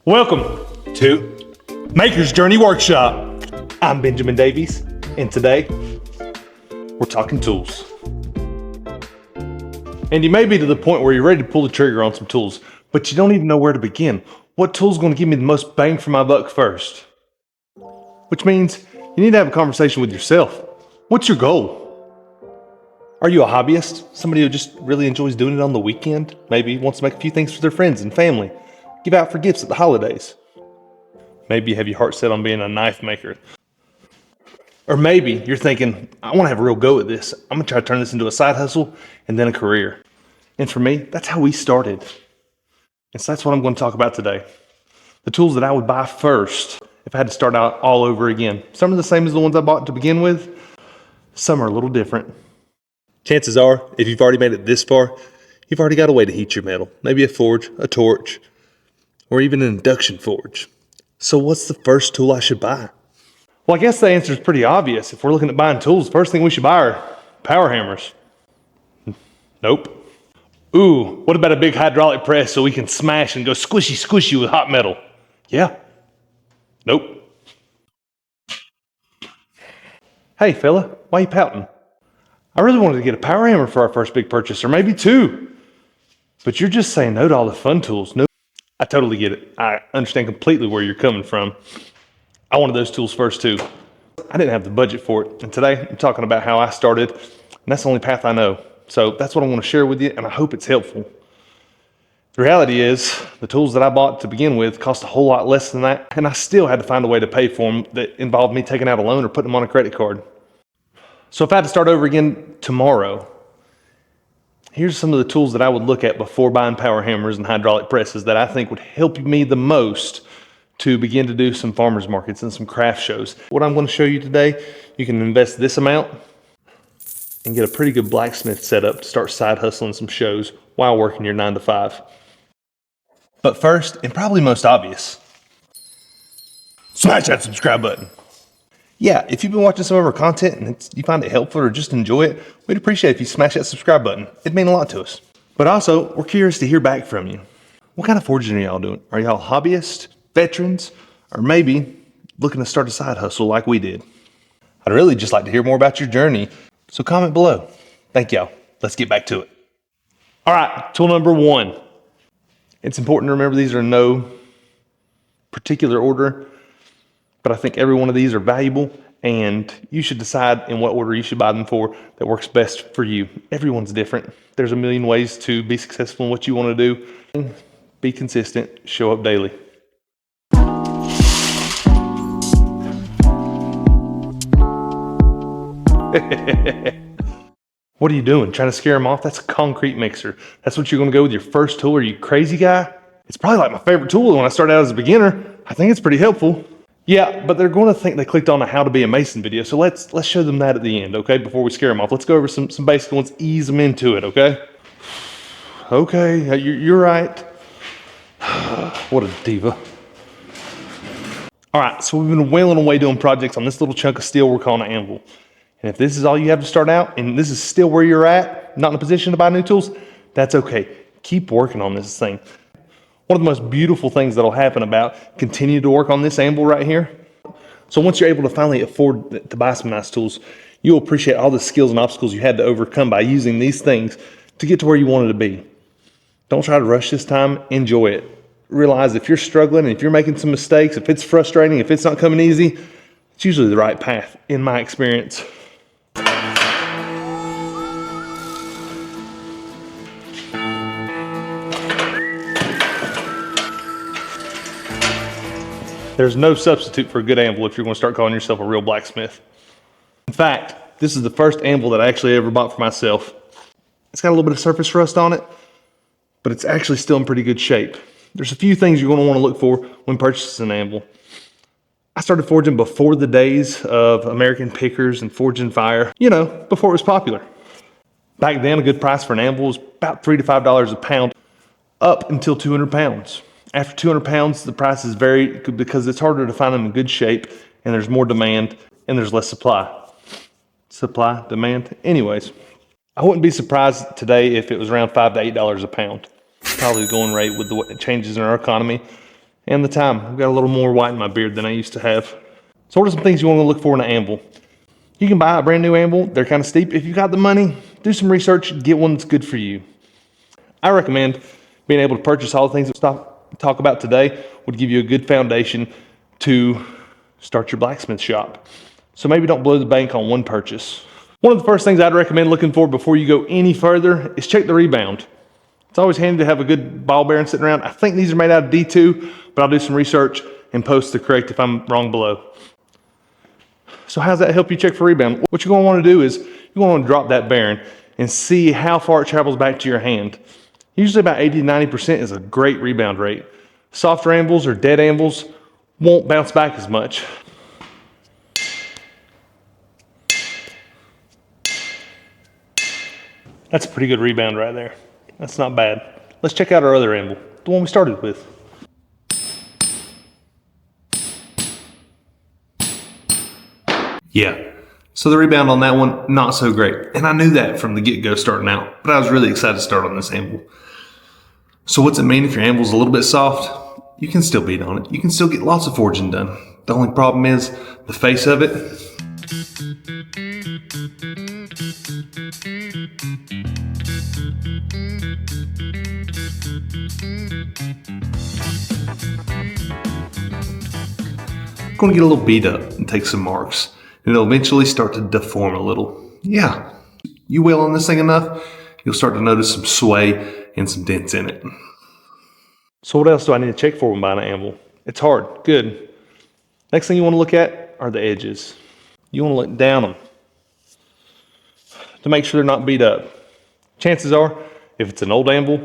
Welcome to Maker's Journey Workshop. I'm Benjamin Davies, and today we're talking tools. And you may be to the point where you're ready to pull the trigger on some tools, but you don't even know where to begin. What tool's going to give me the most bang for my buck first? Which means you need to have a conversation with yourself. What's your goal? Are you a hobbyist? Somebody who just really enjoys doing it on the weekend? Maybe wants to make a few things for their friends and family. Give out for gifts at the holidays. Maybe you have your heart set on being a knife maker. Or maybe you're thinking, I want to have a real go at this. I'm going to try to turn this into a side hustle and then a career. And for me, that's how we started. And so that's what I'm going to talk about today. The tools that I would buy first if I had to start out all over again. Some are the same as the ones I bought to begin with. Some are a little different. Chances are, if you've already made it this far, you've already got a way to heat your metal. Maybe a forge, a torch, or even an induction forge. So what's the first tool I should buy? Well, I guess the answer is pretty obvious. If we're looking at buying tools, the first thing we should buy are power hammers. Nope. Ooh, what about a big hydraulic press so we can smash and go squishy squishy with hot metal? Yeah. Nope. Hey fella, why are you pouting? I really wanted to get a power hammer for our first big purchase, or maybe two. But you're just saying no to all the fun tools. No. I totally get it. I understand completely where you're coming from. I wanted those tools first too. I didn't have the budget for it. And today I'm talking about how I started, and that's the only path I know. So that's what I want to share with you, and I hope it's helpful. The reality is, the tools that I bought to begin with cost a whole lot less than that, and I still had to find a way to pay for them that involved me taking out a loan or putting them on a credit card. So if I had to start over again tomorrow, here's some of the tools that I would look at before buying power hammers and hydraulic presses that I think would help me the most to begin to do some farmers markets and some craft shows. What I'm going to show you today, you can invest this amount and get a pretty good blacksmith setup to start side hustling some shows while working your 9 to 5. But first, and probably most obvious, smash that subscribe button. Yeah, if you've been watching some of our content and you find it helpful or just enjoy it, we'd appreciate if you smash that subscribe button. It'd mean a lot to us. But also, we're curious to hear back from you. What kind of forging are y'all doing? Are y'all hobbyists, veterans, or maybe looking to start a side hustle like we did? I'd really just like to hear more about your journey, so comment below. Thank y'all. Let's get back to it. All right, tool number 1. It's important to remember these are in no particular order, but I think every one of these are valuable, and you should decide in what order you should buy them for that works best for you. Everyone's different. There's a million ways to be successful in what you want to do. Be consistent, show up daily. What are you doing? Trying to scare them off? That's a concrete mixer. That's what you're going to go with your first tool? Are you crazy guy? It's probably like my favorite tool when I started out as a beginner. I think it's pretty helpful. Yeah, but they're going to think they clicked on a how to be a mason video. So let's show them that at the end, okay? Before we scare them off. Let's go over some basic ones, ease them into it, okay? Okay, you're right. What a diva. All right, so we've been wailing away doing projects on this little chunk of steel we're calling an anvil. And if this is all you have to start out, and this is still where you're at, not in a position to buy new tools, that's okay. Keep working on this thing. One of the most beautiful things that'll happen about continue to work on this anvil right here. So once you're able to finally afford to buy some nice tools, you'll appreciate all the skills and obstacles you had to overcome by using these things to get to where you wanted to be. Don't try to rush this time, enjoy it. Realize if you're struggling, if you're making some mistakes, if it's frustrating, if it's not coming easy, it's usually the right path, in my experience. There's no substitute for a good anvil if you're going to start calling yourself a real blacksmith. In fact, this is the first anvil that I actually ever bought for myself. It's got a little bit of surface rust on it, but it's actually still in pretty good shape. There's a few things you're going to want to look for when purchasing an anvil. I started forging before the days of American pickers and forging fire, before it was popular. Back then, a good price for an anvil was about $3 to $5 a pound, up until 200 pounds. After 200 pounds, the prices vary because it's harder to find them in good shape, and there's more demand, and there's less supply. Supply, demand, anyways. I wouldn't be surprised today if it was around $5 to $8 a pound. Probably the going rate with the changes in our economy and the time. I've got a little more white in my beard than I used to have. So what are some things you want to look for in an anvil? You can buy a brand new anvil. They're kind of steep. If you've got the money, do some research, get one that's good for you. I recommend being able to purchase all the things that we'll talk about today would give you a good foundation to start your blacksmith shop. So maybe don't blow the bank on one purchase. One of the first things I'd recommend looking for before you go any further is check the rebound. It's always handy to have a good ball bearing sitting around. I think these are made out of D2, but I'll do some research and post the correct if I'm wrong below. So how does that help you check for rebound? What you're going to want to do is you're going to want to drop that bearing and see how far it travels back to your hand. Usually about 80 to 90% is a great rebound rate. Softer anvils or dead anvils won't bounce back as much. That's a pretty good rebound right there. That's not bad. Let's check out our other anvil, the one we started with. Yeah, so the rebound on that one, not so great. And I knew that from the get-go starting out, but I was really excited to start on this anvil. So what's it mean if your anvil's a little bit soft? You can still beat on it. You can still get lots of forging done. The only problem is the face of it. Going to get a little beat up and take some marks. And it'll eventually start to deform a little. Yeah, you wheel on this thing enough, you'll start to notice some sway and some dents in it. So what else do I need to check for when buying an anvil? It's hard, good. Next thing you want to look at are the edges. You want to look down them to make sure they're not beat up. Chances are, if it's an old anvil,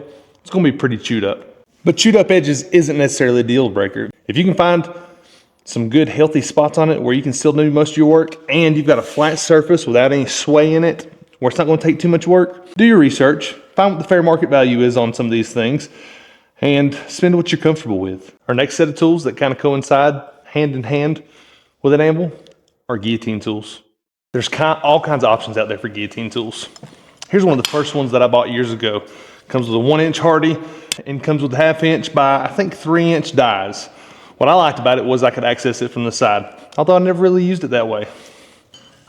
it's going to be pretty chewed up. But chewed up edges isn't necessarily a deal breaker. If you can find some good healthy spots on it where you can still do most of your work and you've got a flat surface without any sway in it, where it's not going to take too much work, do your research, find what the fair market value is on some of these things, and spend what you're comfortable with. Our next set of tools that kind of coincide hand in hand with an anvil are guillotine tools. There's all kinds of options out there for guillotine tools. Here's one of the first ones that I bought years ago. Comes with a 1-inch Hardy and comes with 1/2 inch by I think 3-inch dies. What I liked about it was I could access it from the side, although I never really used it that way.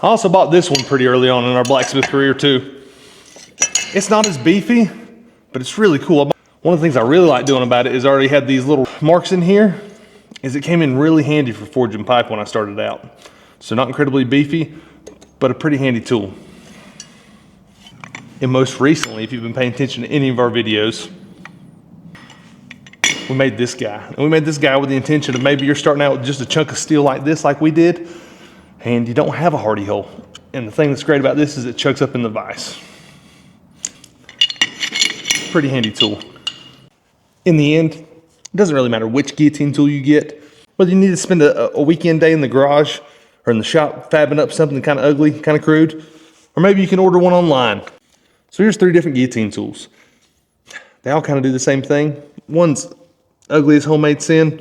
I also bought this one pretty early on in our blacksmith career too. It's not as beefy, but it's really cool. One of the things I really like doing about it is I already had these little marks in here, is it came in really handy for forging pipe when I started out. So not incredibly beefy, but a pretty handy tool. And most recently, if you've been paying attention to any of our videos, we made this guy. And we made this guy with the intention of maybe you're starting out with just a chunk of steel like this, like we did, and you don't have a Hardy hole. And the thing that's great about this is it chucks up in the vise. Pretty handy tool. In the end, it doesn't really matter which guillotine tool you get, whether you need to spend a weekend day in the garage or in the shop fabbing up something kind of ugly, kind of crude, or maybe you can order one online. So here's 3 different guillotine tools. They all kind of do the same thing. One's ugly as homemade sin,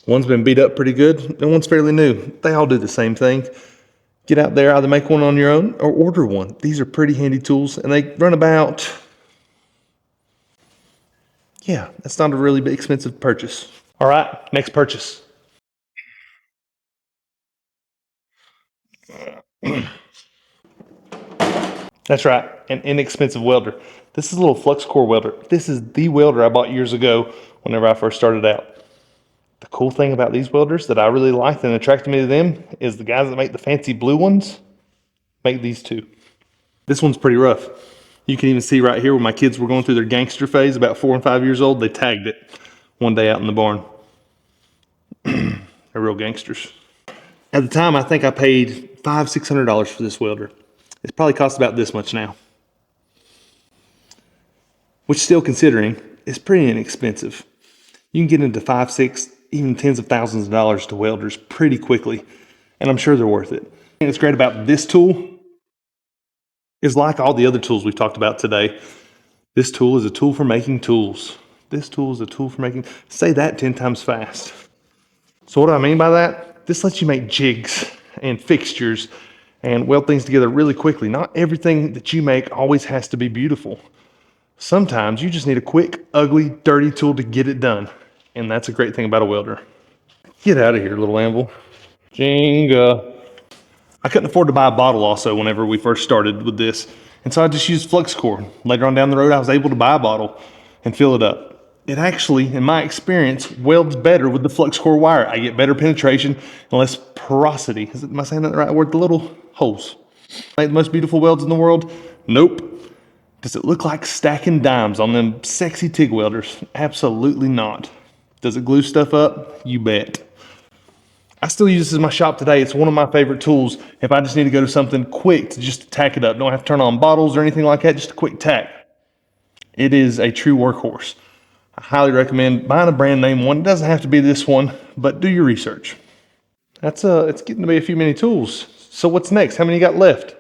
one's been beat up pretty good, and one's fairly new. They all do the same thing. Get out there, either make one on your own or order one. These are pretty handy tools, and they run about, yeah, that's not a really big expensive purchase. All right, next purchase. That's right, an inexpensive welder. This is a little flux core welder. This is the welder I bought years ago whenever I first started out. The cool thing about these welders that I really liked and attracted me to them is the guys that make the fancy blue ones make these too. This one's pretty rough. You can even see right here where my kids were going through their gangster phase, about 4 and 5 years old, they tagged it one day out in the barn. They're real gangsters. At the time, I think I paid $500–600 for this welder. It probably costs about this much now. Which, still considering, is pretty inexpensive. You can get into 5, 6, even tens of thousands of dollars to welders pretty quickly, and I'm sure they're worth it. And what's great about this tool is, like all the other tools we've talked about today, this tool is a tool for making tools. This tool is a tool for making, say that 10 times fast. So what do I mean by that? This lets you make jigs and fixtures and weld things together really quickly. Not everything that you make always has to be beautiful. Sometimes you just need a quick, ugly, dirty tool to get it done. And that's a great thing about a welder. Get out of here, little anvil. Jenga. I couldn't afford to buy a bottle also whenever we first started with this. And so I just used flux core. Later on down the road, I was able to buy a bottle and fill it up. It actually, in my experience, welds better with the flux core wire. I get better penetration and less porosity. Am I saying that the right word? The little holes. Make the most beautiful welds in the world? Nope. Does it look like stacking dimes on them sexy TIG welders? Absolutely not. Does it glue stuff up? You bet. I still use this in my shop today. It's one of my favorite tools if I just need to go to something quick to just tack it up. Don't have to turn on bottles or anything like that, just a quick tack. It is a true workhorse. I highly recommend buying a brand name one. It doesn't have to be this one, but do your research. It's getting to be a few many tools. So what's next? How many you got left?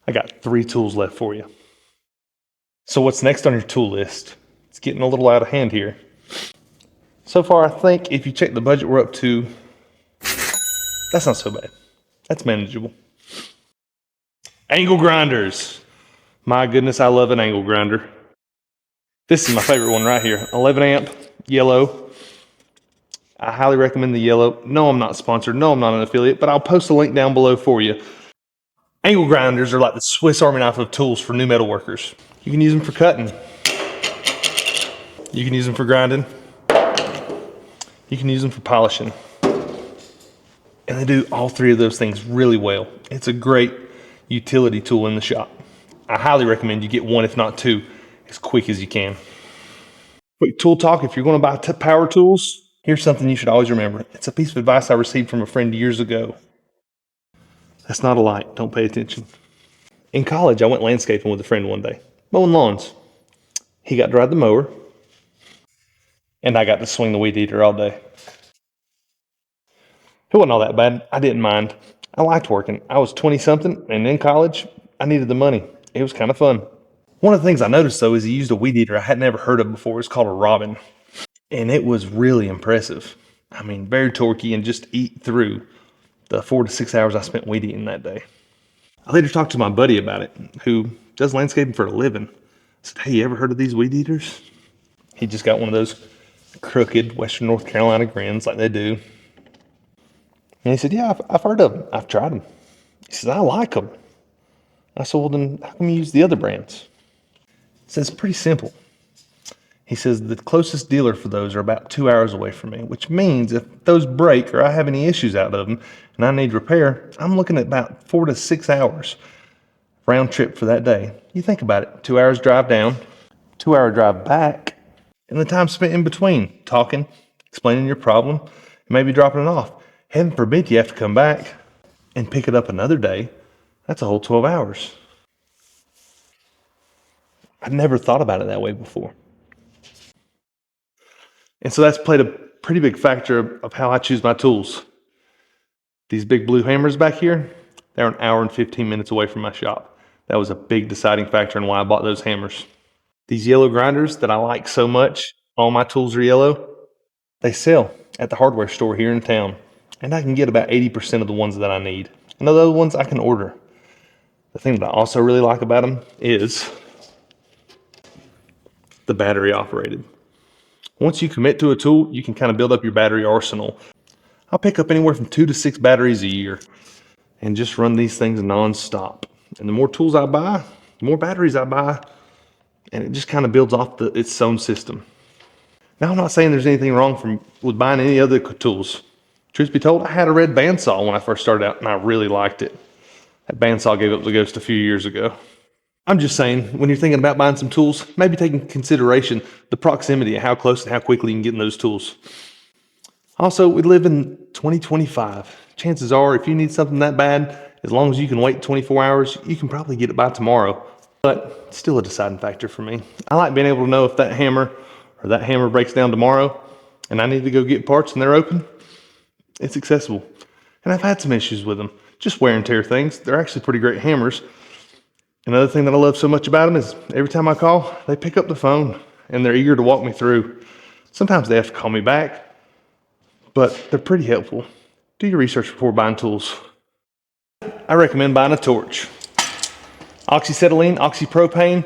I got 3 tools left for you. So what's next on your tool list? It's getting a little out of hand here. So far, I think if you check the budget we're up to, that's not so bad. That's manageable. Angle grinders. My goodness, I love an angle grinder. This is my favorite one right here. 11 amp, yellow. I highly recommend the yellow. No, I'm not sponsored. No, I'm not an affiliate, but I'll post a link down below for you. Angle grinders are like the Swiss Army knife of tools for new metal workers. You can use them for cutting. You can use them for grinding. You can use them for polishing. And they do all 3 of those things really well. It's a great utility tool in the shop. I highly recommend you get 1, if not 2, as quick as you can. Quick tool talk, if you're going to buy power tools, here's something you should always remember. It's a piece of advice I received from a friend years ago. That's not a light, don't pay attention. In college, I went landscaping with a friend one day, mowing lawns. He got to ride the mower, and I got to swing the weed eater all day. It wasn't all that bad. I didn't mind. I liked working. I was 20-something, and in college, I needed the money. It was kind of fun. One of the things I noticed, though, is he used a weed eater I had never heard of before. It's called a Robin, and it was really impressive. I mean, very torquey and just eat through the 4 to 6 hours I spent weed eating that day. I later talked to my buddy about it, who does landscaping for a living. I said, hey, you ever heard of these weed eaters? He just got one of those crooked Western North Carolina grins like they do. And he said, yeah, I've heard of them. I've tried them. He says, I like them. I said, well, then how come you use the other brands? He says, it's pretty simple. He says, the closest dealer for those are about 2 hours away from me, which means if those break or I have any issues out of them and I need repair, I'm looking at about 4 to 6 hours round trip for that day. You think about it, 2 hours drive down, 2 hour drive back, and the time spent in between talking, explaining your problem, and maybe dropping it off. Heaven forbid you have to come back and pick it up another day. That's a whole 12 hours. I'd never thought about it that way before. And so that's played a pretty big factor of how I choose my tools. These big blue hammers back here, they're an hour and 15 minutes away from my shop. That was a big deciding factor in why I bought those hammers. These yellow grinders that I like so much, all my tools are yellow, they sell at the hardware store here in town. And I can get about 80% of the ones that I need. And the other ones I can order. The thing that I also really like about them is the battery operated. Once you commit to a tool, you can kind of build up your battery arsenal. I'll pick up anywhere from 2 to 6 batteries a year and just run these things non-stop. And the more tools I buy, the more batteries I buy, and it just kind of builds off its own system. Now, I'm not saying there's anything wrong with buying any other tools. Truth be told, I had a red bandsaw when I first started out, and I really liked it. That bandsaw gave up the ghost a few years ago. I'm just saying, when you're thinking about buying some tools, maybe take into consideration the proximity and how close and how quickly you can get in those tools. Also, we live in 2025. Chances are, if you need something that bad, as long as you can wait 24 hours, you can probably get it by tomorrow. But still a deciding factor for me. I like being able to know if that hammer breaks down tomorrow and I need to go get parts and they're open, it's accessible. And I've had some issues with them, just wear and tear things. They're actually pretty great hammers. Another thing that I love so much about them is every time I call, they pick up the phone and they're eager to walk me through. Sometimes they have to call me back, but they're pretty helpful. Do your research before buying tools. I recommend buying a torch. Oxyacetylene, oxypropane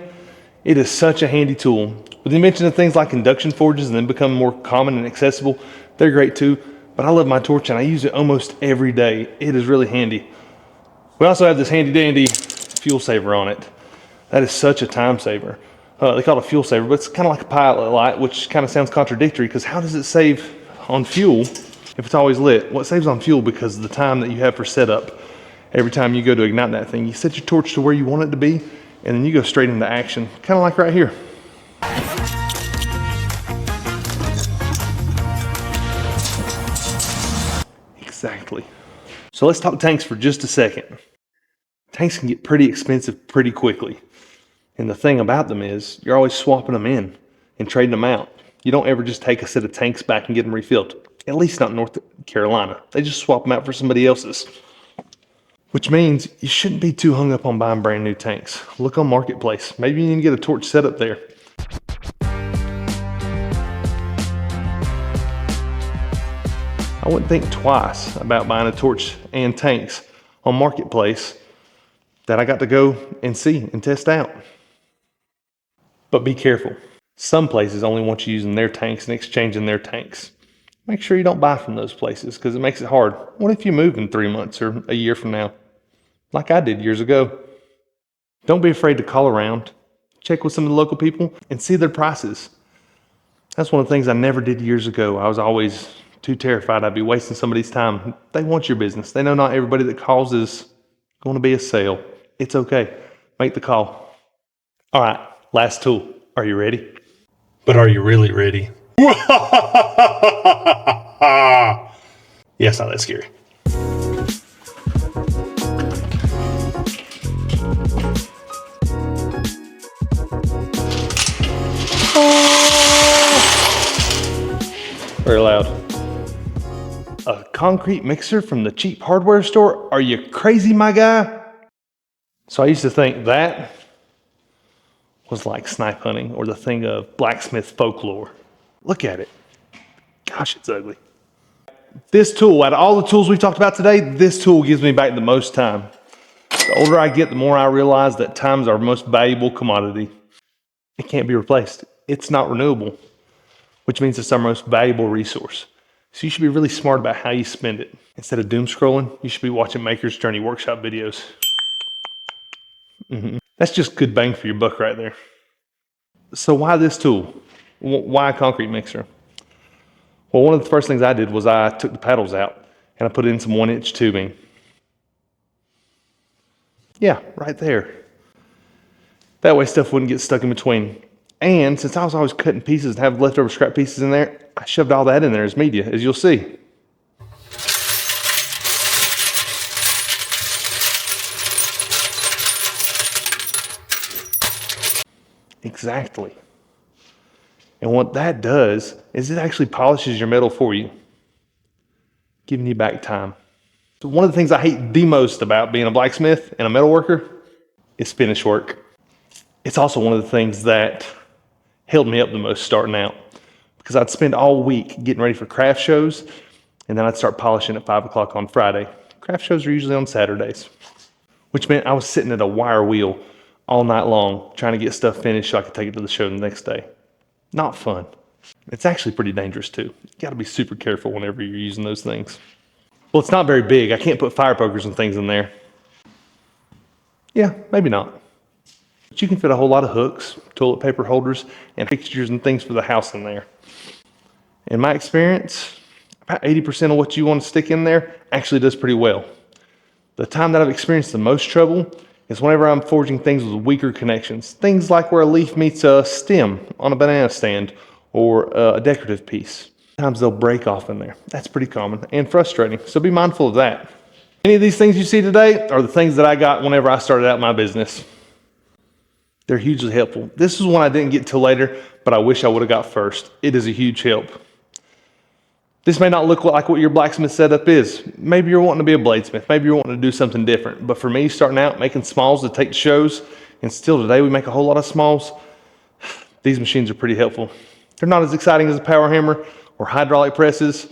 It is such a handy tool. With the invention of things like induction forges and then become more common and accessible, they're great too. But I love my torch and I use it almost every day. It is really handy. We also have this handy dandy fuel saver on it. That is such a time saver. They call it a fuel saver, but it's kind of like a pilot light, which kind of sounds contradictory because how does it save on fuel if it's always lit? Well, it saves on fuel because of the time that you have for setup. Every time you go to ignite that thing, you set your torch to where you want it to be, and then you go straight into action, kind of like right here. Exactly. So let's talk tanks for just a second. Tanks can get pretty expensive pretty quickly. And the thing about them is you're always swapping them in and trading them out. You don't ever just take a set of tanks back and get them refilled. At least not in North Carolina. They just swap them out for somebody else's. Which means you shouldn't be too hung up on buying brand new tanks. Look on Marketplace. Maybe you need to get a torch set up there. I wouldn't think twice about buying a torch and tanks on Marketplace that I got to go and see and test out. But be careful. Some places only want you using their tanks and exchanging their tanks. Make sure you don't buy from those places because it makes it hard. What if you move in 3 months or a year from now? Like I did years ago. Don't be afraid to call around. Check with some of the local people and see their prices. That's one of the things I never did years ago. I was always too terrified I'd be wasting somebody's time. They want your business. They know not everybody that calls is going to be a sale. It's okay. Make the call. All right, last tool. Are you ready? But are you really ready? Yeah, it's not that scary. Very loud. A concrete mixer from the cheap hardware store? Are you crazy, my guy? So I used to think that was like snipe hunting or the thing of blacksmith folklore. Look at it. Gosh, it's ugly. This tool, out of all the tools we talked about today, this tool gives me back the most time. The older I get, the more I realize that time is our most valuable commodity. It can't be replaced. It's not renewable, which means it's our most valuable resource. So you should be really smart about how you spend it. Instead of doom scrolling, you should be watching Maker's Journey workshop videos. That's just good bang for your buck right there. So why this tool? Why a concrete mixer? Well, one of the first things I did was I took the paddles out and I put in some 1-inch tubing. Yeah, right there. That way stuff wouldn't get stuck in between. And since I was always cutting pieces and have leftover scrap pieces in there, I shoved all that in there as media, as you'll see. Exactly. And what that does is it actually polishes your metal for you, giving you back time. So one of the things I hate the most about being a blacksmith and a metal worker is finish work. It's also one of the things that held me up the most starting out because I'd spend all week getting ready for craft shows and then I'd start polishing at 5 o'clock on Friday. Craft shows are usually on Saturdays, which meant I was sitting at a wire wheel all night long trying to get stuff finished so I could take it to the show the next day. Not fun. It's actually pretty dangerous too. You gotta be super careful whenever you're using those things. Well, it's not very big. I can't put fire pokers and things in there. Yeah, maybe not. But you can fit a whole lot of hooks, toilet paper holders, and fixtures and things for the house in there. In my experience, about 80% of what you want to stick in there actually does pretty well. The time that I've experienced the most trouble is whenever I'm forging things with weaker connections. Things like where a leaf meets a stem on a banana stand or a decorative piece. Sometimes they'll break off in there. That's pretty common and frustrating, so be mindful of that. Any of these things you see today are the things that I got whenever I started out my business. They're hugely helpful. This is one I didn't get till later, but I wish I would have got first. It is a huge help. This may not look like what your blacksmith setup is. Maybe you're wanting to be a bladesmith. Maybe you're wanting to do something different. But for me, starting out making smalls to take to shows, and still today we make a whole lot of smalls, these machines are pretty helpful. They're not as exciting as a power hammer or hydraulic presses,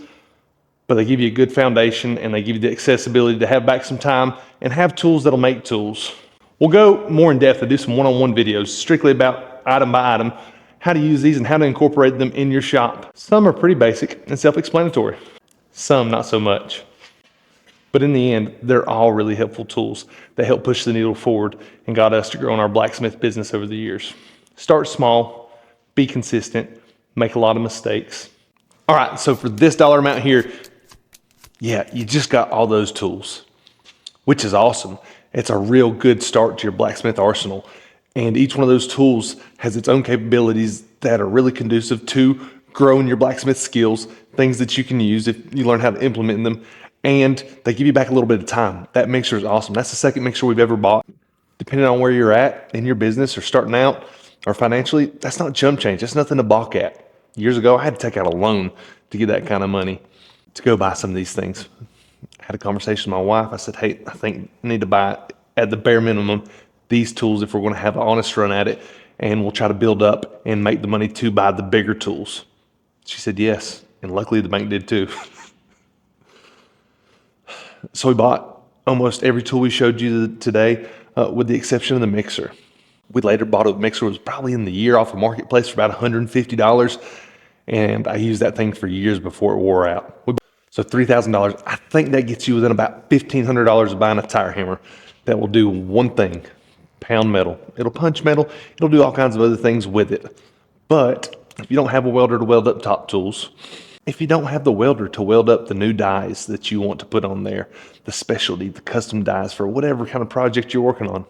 but they give you a good foundation and they give you the accessibility to have back some time and have tools that'll make tools. We'll go more in depth and do some one-on-one videos strictly about item by item how to use these and how to incorporate them in your shop. Some are pretty basic and self-explanatory. Some not so much. But in the end, they're all really helpful tools that help push the needle forward and got us to grow in our blacksmith business over the years. Start small, be consistent, make a lot of mistakes. All right, so for this dollar amount here, yeah, you just got all those tools, which is awesome. It's a real good start to your blacksmith arsenal. And each one of those tools has its own capabilities that are really conducive to growing your blacksmith skills, things that you can use if you learn how to implement them. And they give you back a little bit of time. That mixer is awesome. That's the second mixer we've ever bought. Depending on where you're at in your business or starting out or financially, that's not chump change. That's nothing to balk at. Years ago, I had to take out a loan to get that kind of money to go buy some of these things. I had a conversation with my wife. I said, hey, I think I need to buy, at the bare minimum, these tools if we're going to have an honest run at it, and we'll try to build up and make the money to buy the bigger tools. She said yes, and luckily the bank did too. So we bought almost every tool we showed you today, with the exception of the mixer. We later bought a mixer, it was probably in the year off of Marketplace for about $150, and I used that thing for years before it wore out. So $3,000, I think that gets you within about $1,500 of buying a tire hammer that will do one thing: pound metal. It'll punch metal, it'll do all kinds of other things with it. But if you don't have a welder to weld up top tools, if you don't have the welder to weld up the new dies that you want to put on there, the specialty, the custom dies for whatever kind of project you're working on,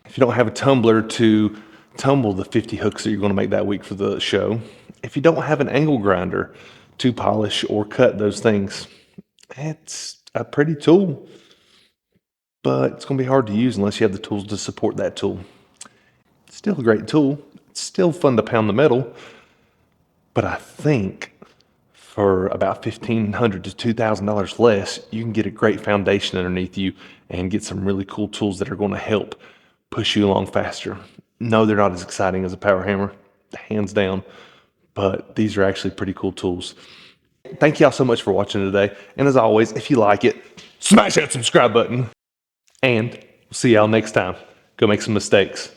if you don't have a tumbler to tumble the 50 hooks that you're going to make that week for the show, if you don't have an angle grinder to polish or cut those things, it's a pretty tool, but it's going to be hard to use unless you have the tools to support that tool. It's still a great tool. It's still fun to pound the metal, but I think for about $1,500 to $2,000 less, you can get a great foundation underneath you and get some really cool tools that are going to help push you along faster. No, they're not as exciting as a power hammer, hands down, but these are actually pretty cool tools. Thank y'all so much for watching today. And as always, if you like it, smash that subscribe button. And we'll see y'all next time. Go make some mistakes.